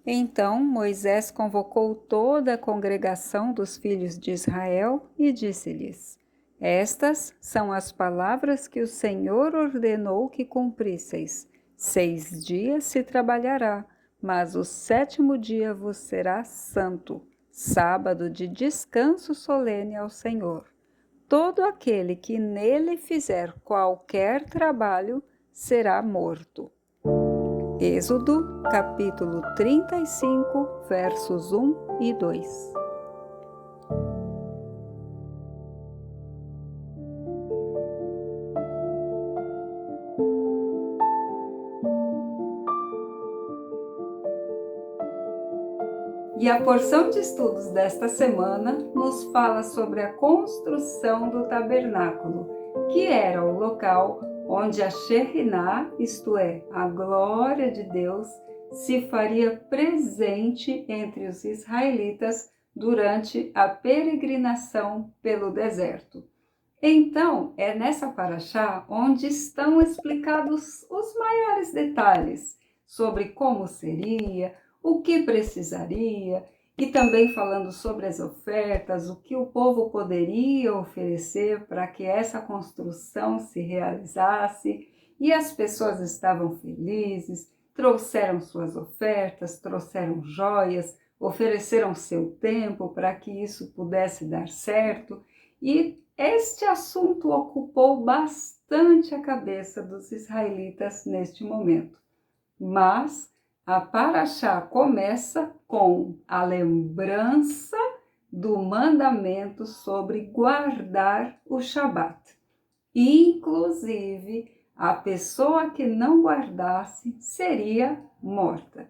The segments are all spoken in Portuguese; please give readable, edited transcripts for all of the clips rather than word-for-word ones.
Então Moisés convocou toda a congregação dos filhos de Israel e disse-lhes: Estas são as palavras que o Senhor ordenou que cumprisseis. 6 dias se trabalhará, mas o 7º dia vos será santo, sábado de descanso solene ao Senhor. Todo aquele que nele fizer qualquer trabalho será morto. Êxodo, capítulo 35, versos 1 e 2. E a porção de estudos desta semana nos fala sobre a construção do tabernáculo, que era o local onde a Shekhinah, isto é, a glória de Deus, se faria presente entre os israelitas durante a peregrinação pelo deserto. Então, é nessa paraxá onde estão explicados os maiores detalhes sobre como seria, o que precisaria, e também falando sobre as ofertas, o que o povo poderia oferecer para que essa construção se realizasse, e as pessoas estavam felizes, trouxeram suas ofertas, trouxeram joias, ofereceram seu tempo para que isso pudesse dar certo, e este assunto ocupou bastante a cabeça dos israelitas neste momento. Mas a paraxá começa com a lembrança do mandamento sobre guardar o Shabat. Inclusive, a pessoa que não guardasse seria morta.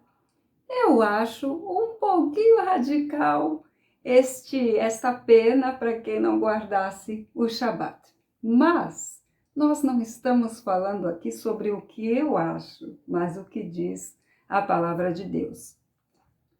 Eu acho um pouquinho radical esta pena para quem não guardasse o Shabat. Mas nós não estamos falando aqui sobre o que eu acho, mas o que diz a palavra de Deus.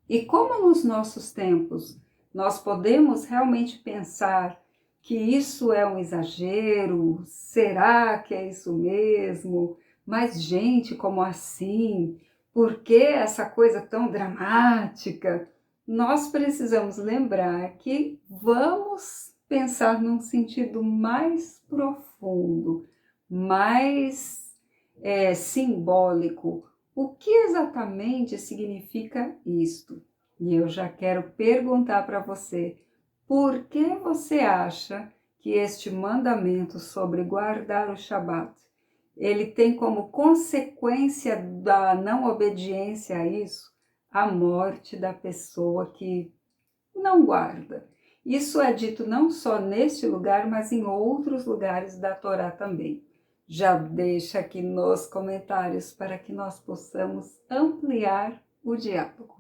E como nos nossos tempos nós podemos realmente pensar que isso é um exagero, será que é isso mesmo? Mas gente, como assim? Por que essa coisa tão dramática? Nós precisamos lembrar que vamos pensar num sentido mais profundo, mais simbólico. O que exatamente significa isto? E eu já quero perguntar para você, por que você acha que este mandamento sobre guardar o Shabat, ele tem como consequência da não obediência a isso, a morte da pessoa que não guarda? Isso é dito não só neste lugar, mas em outros lugares da Torá também. Já deixa aqui nos comentários para que nós possamos ampliar o diálogo.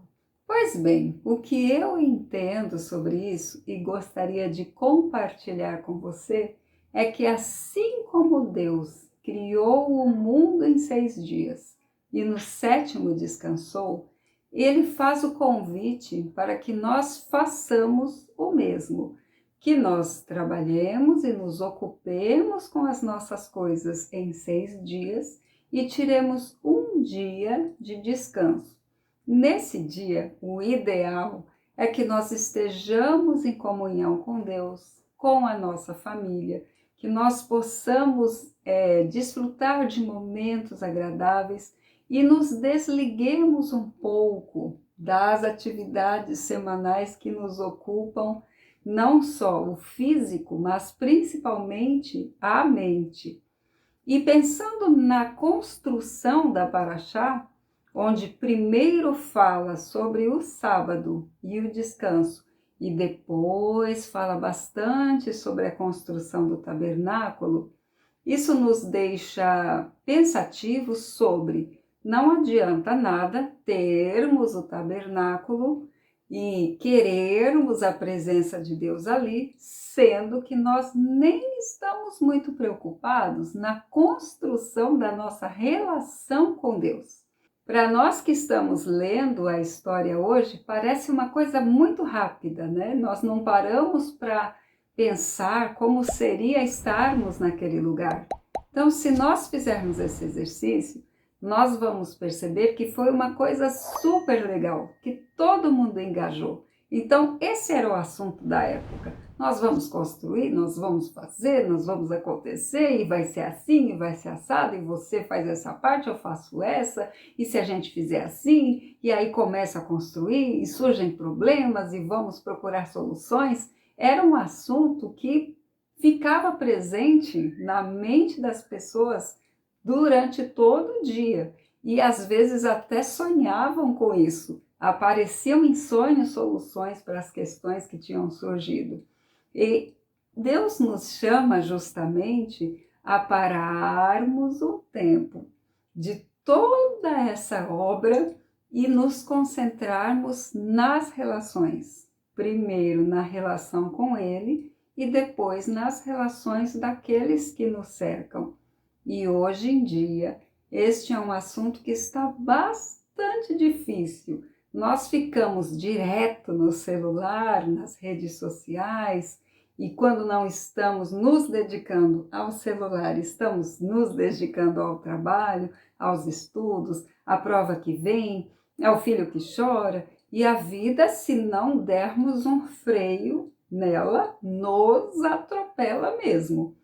Pois bem, o que eu entendo sobre isso e gostaria de compartilhar com você é que assim como Deus criou o mundo em 6 dias e no 7º descansou, Ele faz o convite para que nós façamos o mesmo, que nós trabalhemos e nos ocupemos com as nossas coisas em 6 dias e tiremos um dia de descanso. Nesse dia, o ideal é que nós estejamos em comunhão com Deus, com a nossa família, que nós possamos desfrutar de momentos agradáveis e nos desliguemos um pouco das atividades semanais que nos ocupam, não só o físico, mas principalmente a mente. E pensando na construção da paraxá, onde primeiro fala sobre o sábado e o descanso, e depois fala bastante sobre a construção do tabernáculo, isso nos deixa pensativos sobre não adianta nada termos o tabernáculo e querermos a presença de Deus ali, sendo que nós nem estamos muito preocupados na construção da nossa relação com Deus. Para nós que estamos lendo a história hoje, parece uma coisa muito rápida, né? Nós não paramos para pensar como seria estarmos naquele lugar. Então, se nós fizermos esse exercício, nós vamos perceber que foi uma coisa super legal, que todo mundo engajou. Então, esse era o assunto da época. Nós vamos construir, nós vamos fazer, nós vamos acontecer, e vai ser assim, e vai ser assado, e você faz essa parte, eu faço essa, e se a gente fizer assim, e aí começa a construir, e surgem problemas, e vamos procurar soluções. Era um assunto que ficava presente na mente das pessoas durante todo o dia, e às vezes até sonhavam com isso. Apareciam em sonhos soluções para as questões que tinham surgido. E Deus nos chama justamente a pararmos o tempo de toda essa obra e nos concentrarmos nas relações. Primeiro na relação com Ele e depois nas relações daqueles que nos cercam. E hoje em dia, este é um assunto que está bastante difícil. Nós ficamos direto no celular, nas redes sociais, e quando não estamos nos dedicando ao celular, estamos nos dedicando ao trabalho, aos estudos, à prova que vem, ao filho que chora, e a vida, se não dermos um freio nela, nos atropela mesmo.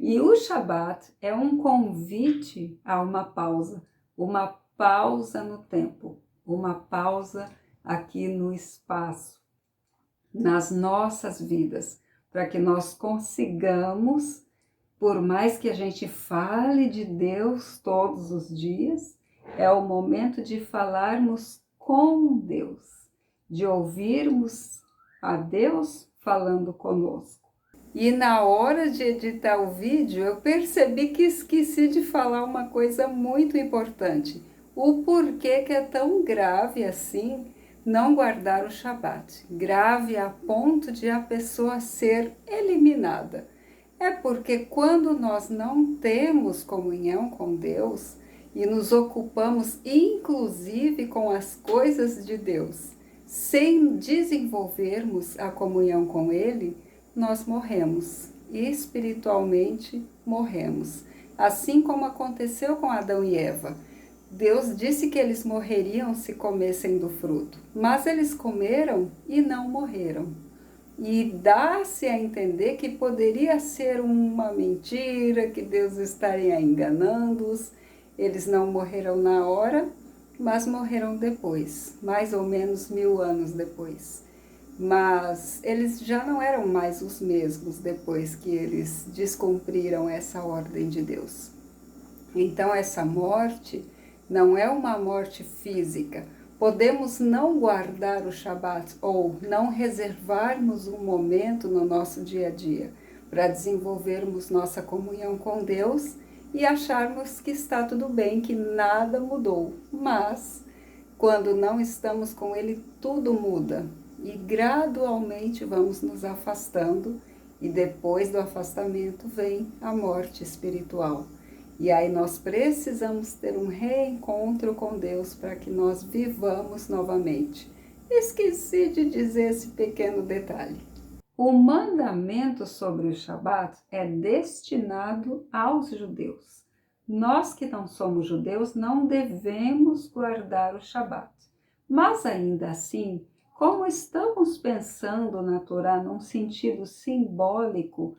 E o Shabat é um convite a uma pausa no tempo, uma pausa aqui no espaço, nas nossas vidas, para que nós consigamos, por mais que a gente fale de Deus todos os dias, é o momento de falarmos com Deus, de ouvirmos a Deus falando conosco. E na hora de editar o vídeo, eu percebi que esqueci de falar uma coisa muito importante. O porquê que é tão grave assim não guardar o Shabat. Grave a ponto de a pessoa ser eliminada. É porque quando nós não temos comunhão com Deus e nos ocupamos inclusive com as coisas de Deus, sem desenvolvermos a comunhão com Ele, nós morremos, espiritualmente morremos. Assim como aconteceu com Adão e Eva. Deus disse que eles morreriam se comessem do fruto, mas eles comeram e não morreram. E dá-se a entender que poderia ser uma mentira, que Deus estaria enganando-os. Eles não morreram na hora, mas morreram depois, mais ou menos 1000 anos depois. Mas eles já não eram mais os mesmos depois que eles descumpriram essa ordem de Deus. Então essa morte não é uma morte física. Podemos não guardar o Shabat ou não reservarmos um momento no nosso dia a dia para desenvolvermos nossa comunhão com Deus e acharmos que está tudo bem, que nada mudou. Mas quando não estamos com Ele, tudo muda. E gradualmente vamos nos afastando, e depois do afastamento vem a morte espiritual. E aí nós precisamos ter um reencontro com Deus para que nós vivamos novamente. Esqueci de dizer esse pequeno detalhe. O mandamento sobre o Shabat é destinado aos judeus. Nós que não somos judeus não devemos guardar o Shabat. Mas ainda assim, como estamos pensando na Torá num sentido simbólico,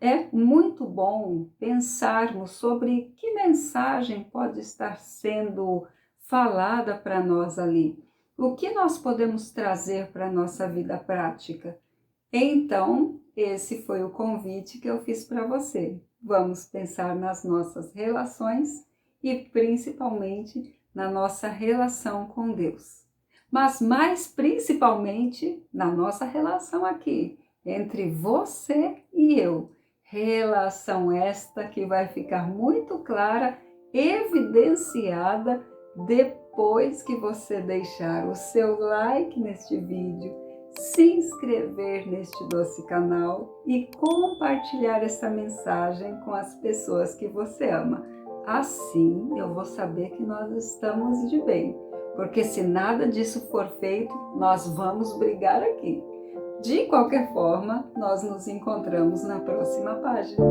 é muito bom pensarmos sobre que mensagem pode estar sendo falada para nós ali. O que nós podemos trazer para a nossa vida prática? Então, esse foi o convite que eu fiz para você. Vamos pensar nas nossas relações e principalmente na nossa relação com Deus. Mas mais principalmente na nossa relação aqui, entre você e eu. Relação esta que vai ficar muito clara, evidenciada depois que você deixar o seu like neste vídeo, se inscrever neste doce canal e compartilhar essa mensagem com as pessoas que você ama. Assim eu vou saber que nós estamos de bem, porque se nada disso for feito, nós vamos brigar aqui. De qualquer forma, nós nos encontramos na próxima página.